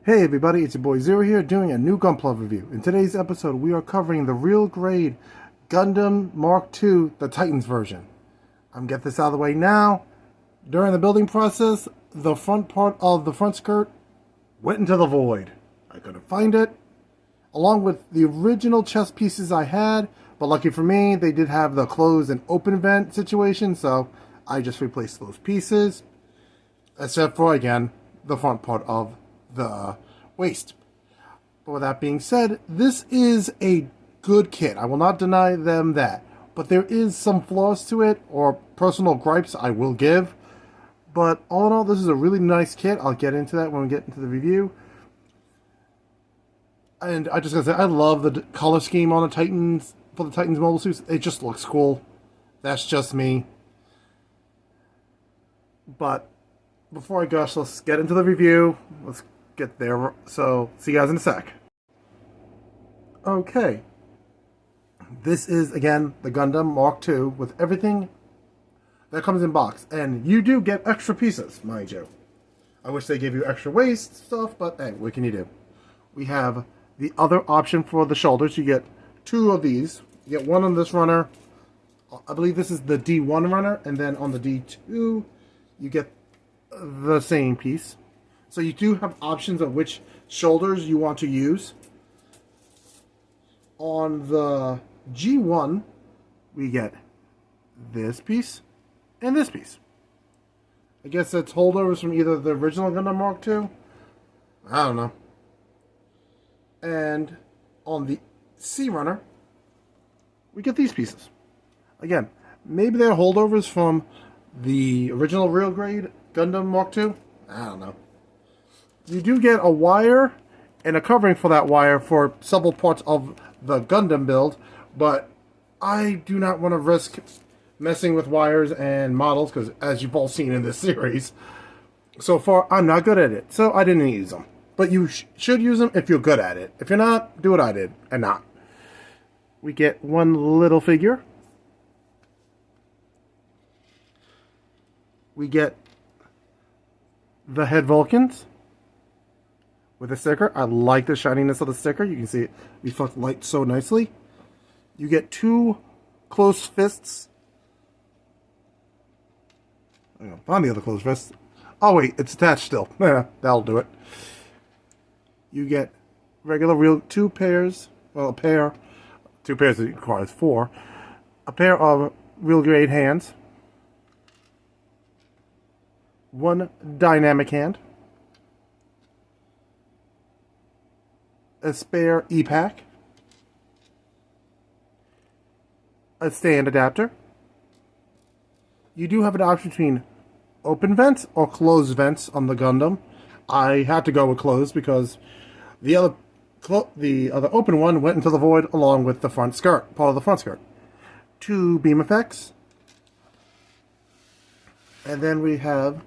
Hey everybody, it's your boy Zero here doing a new gunpla review. In today's episode, we are covering the real grade Gundam Mark II, the Titans version. I'm getting this out of the way now. During the building process, the front part of the front skirt went into the void. I couldn't find it, along with the original chest pieces I had, but lucky for me, they did have the closed and open vent situation, so I just replaced those pieces, except for, again, the front part of the waist. But with that being said, this is a good kit. I will not deny them that. But there is some flaws to it, or personal gripes I will give. But all in all, this is a really nice kit. I'll get into that when we get into the review. And I just gotta say, I love the color scheme on the Titans, for the Titans mobile suits. It just looks cool. That's just me. But before I gush, let's get into the review. Let's get there. So, see you guys in a sec. Okay. This is, again, the Gundam Mark II with everything that comes in box. And you do get extra pieces, mind you. I wish they gave you extra waist stuff, but hey, what can you do? We have the other option for the shoulders. You get two of these. You get one on this runner. I believe this is the D1 runner. And then on the D2, you get the same piece. So you do have options of which shoulders you want to use. On the G1, we get this piece and this piece. I guess that's holdovers from either the original Gundam Mark II. I don't know. And on the C runner, we get these pieces. Again, maybe they're holdovers from the original real grade Gundam Mark II. I don't know. You do get a wire and a covering for that wire for several parts of the Gundam build, but I do not want to risk messing with wires and models, because as you've all seen in this series, so far I'm not good at it, so I didn't use them. But you should use them if you're good at it. If you're not, do what I did, and not. We get one little figure. We get the head Vulcans with a sticker. I like the shininess of the sticker. You can see it reflects light so nicely. You get two closed fists. Find the other closed fist. Oh wait, it's attached still. Yeah, that'll do it. You get regular real two pairs. Well, a pair. Two pairs requires four. A pair of real grade hands. One dynamic hand. A spare E-Pack, a stand adapter. You do have an option between open vents or closed vents on the Gundam. I had to go with closed because the other open one went into the void along with the front skirt, part of the front skirt. Two beam effects. And then we have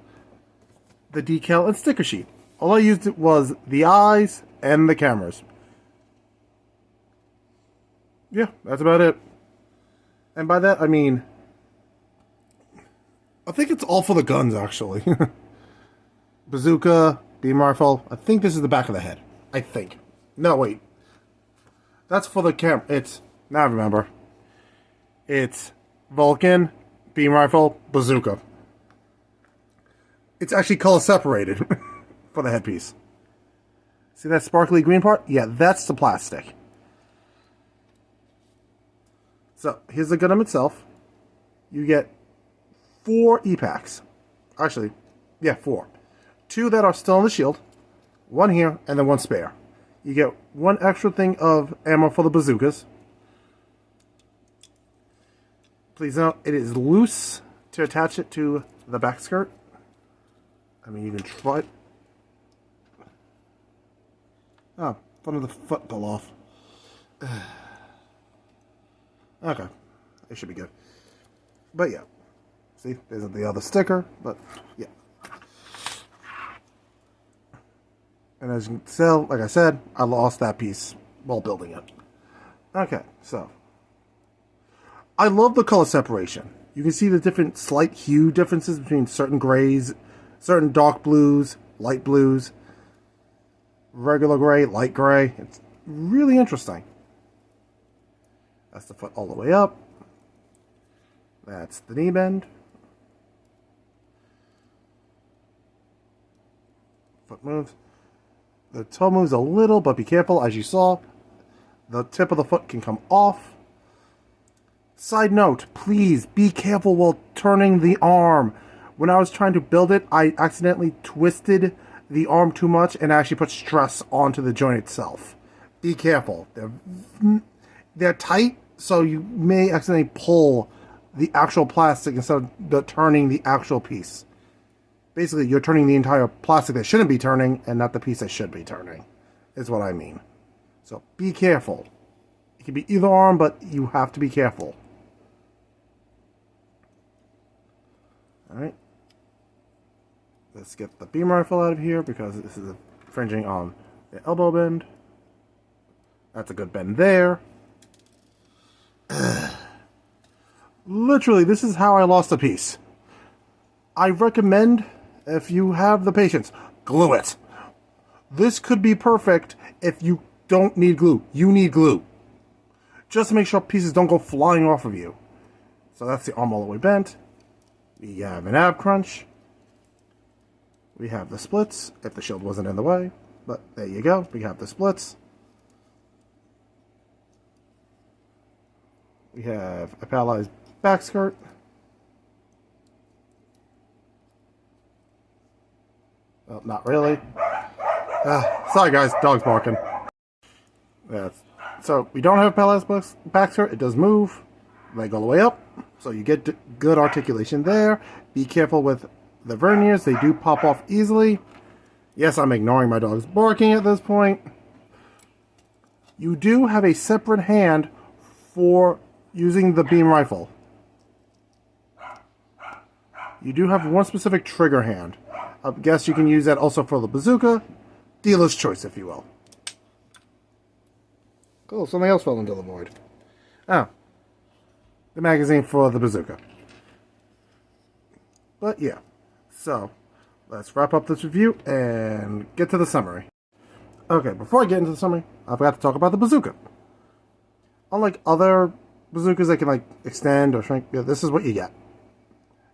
the decal and sticker sheet. All I used was the eyes and the cameras. Yeah, that's about it. And by that, I mean, I think it's all for the guns, actually. Bazooka, beam rifle. I think this is the back of the head. I think. No, wait. That's for the camera. It's, now I remember. It's Vulcan, beam rifle, bazooka. It's actually color separated for the headpiece. See that sparkly green part? Yeah, that's the plastic. So, here's the Gundam itself. You get 4 E-Packs. Actually, yeah, 4. 2 that are still on the shield. 1 here, and then 1 spare. You get 1 extra thing of ammo for the bazookas. Please note, it is loose to attach it to the back skirt. I mean, you can try it. Oh, front of the foot fell off. Okay, it should be good. But yeah, see, there's the other sticker, but yeah. And as you can tell, like I said, I lost that piece while building it. Okay, so. I love the color separation. You can see the different slight hue differences between certain grays, certain dark blues, light blues. regular gray, light gray. It's really interesting. That's the foot all the way up. That's the knee bend. Foot moves. The toe moves a little, but be careful. As you saw, the tip of the foot can come off. Side note, please be careful while turning the arm. When I was trying to build it, I accidentally twisted the arm too much and actually put stress onto the joint itself. Be careful. They're tight, so you may accidentally pull the actual plastic instead of turning the actual piece. Basically, you're turning the entire plastic that shouldn't be turning and not the piece that should be turning, is what I mean. So be careful. It can be either arm, but you have to be careful. Alright. Let's get the beam rifle out of here because this is infringing on the elbow bend. That's a good bend there. Literally, this is how I lost a piece. I recommend, if you have the patience, glue it. This could be perfect if you don't need glue. You need glue. Just to make sure pieces don't go flying off of you. So that's the arm all the way bent. We have an ab crunch. We have the splits, if the shield wasn't in the way. But there you go. We have the splits. We have a paralyzed back skirt. Well, not really. Sorry guys, dog's barking. So we don't have a paralyzed back skirt. It does move. Leg all the way up. So you get good articulation there. Be careful with the verniers. They do pop off easily. Yes, I'm ignoring my dog's barking at this point. You do have a separate hand for using the beam rifle. You do have one specific trigger hand. I guess you can use that also for the bazooka. Dealer's choice, if you will. Cool, something else fell into the void. Oh. The magazine for the bazooka. But yeah. So, let's wrap up this review and get to the summary. Okay, before I get into the summary, I forgot to talk about the bazooka. Unlike other bazookas that can like extend or shrink, yeah, this is what you get.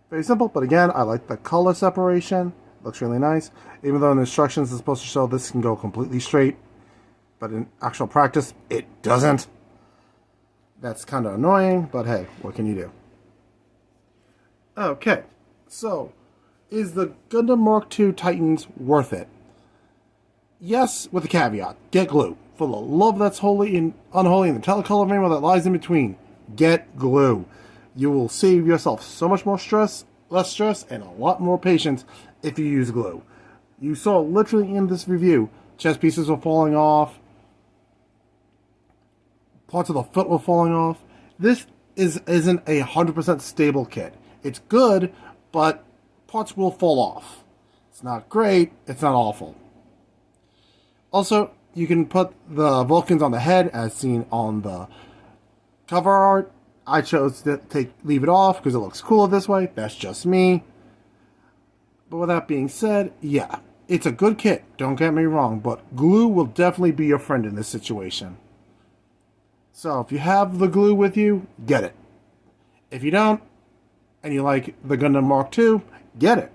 Very simple, but again, I like the color separation. Looks really nice. Even though in the instructions it's supposed to show this can go completely straight, but in actual practice, it doesn't. That's kind of annoying, but hey, what can you do? Okay, so is the Gundam Mark II Titans worth it? Yes, with a caveat. Get glue. For the love that's holy and unholy and the telecolor rainbow that lies in between, get glue. You will save yourself so much more stress, less stress, and a lot more patience if you use glue. You saw literally in this review, chest pieces were falling off, parts of the foot were falling off. This isn't a 100% stable kit. It's good, but parts will fall off. It's not great, it's not awful. Also, you can put the Vulcans on the head as seen on the cover art. I chose to leave it off because it looks cooler this way. That's just me. But with that being said, yeah, it's a good kit. Don't get me wrong, but glue will definitely be your friend in this situation. So if you have the glue with you, get it. If you don't, and you like the Gundam Mark II, get it.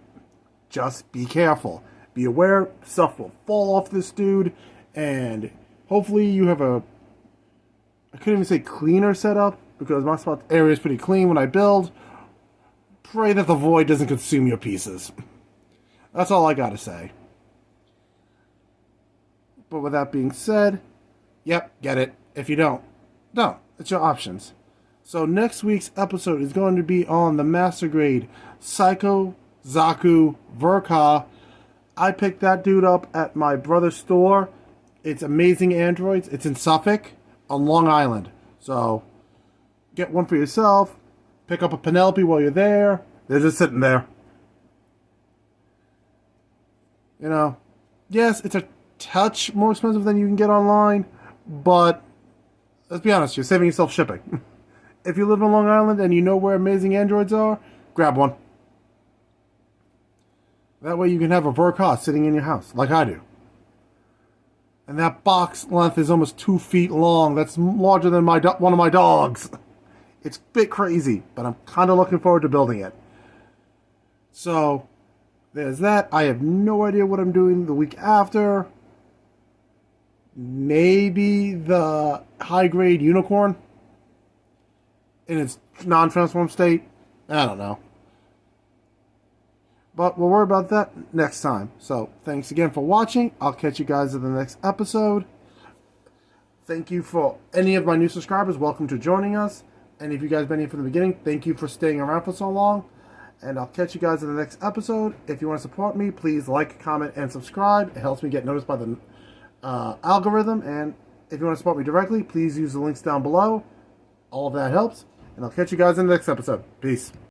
Just be careful. Be aware stuff will fall off this dude, and hopefully you have a, I couldn't even say cleaner setup, because my spot area is pretty clean when I build. Pray that the void doesn't consume your pieces. That's all I gotta say. But with that being said, yep, get it. If you don't, it's your options. So next week's episode is going to be on the Master Grade Psycho Zaku Verka. I picked that dude up at my brother's store. It's Amazing Androids. It's in Suffolk on Long Island. So get one for yourself. Pick up a Penelope while you're there. They're just sitting there. You know, yes, it's a touch more expensive than you can get online, but let's be honest, you're saving yourself shipping. If you live on Long Island and you know where Amazing Androids are, grab one. That way you can have a Verka sitting in your house, like I do. And that box length is almost 2 feet long. That's larger than one of my dogs. It's a bit crazy, but I'm kind of looking forward to building it. So, there's that. I have no idea what I'm doing the week after. Maybe the high-grade unicorn in its non-transform state. I don't know. But we'll worry about that next time. So, thanks again for watching. I'll catch you guys in the next episode. Thank you for any of my new subscribers. Welcome to joining us. And if you guys been here from the beginning, thank you for staying around for so long. And I'll catch you guys in the next episode. If you want to support me, please like, comment, and subscribe. It helps me get noticed by the algorithm. And if you want to support me directly, please use the links down below. All of that helps. And I'll catch you guys in the next episode. Peace.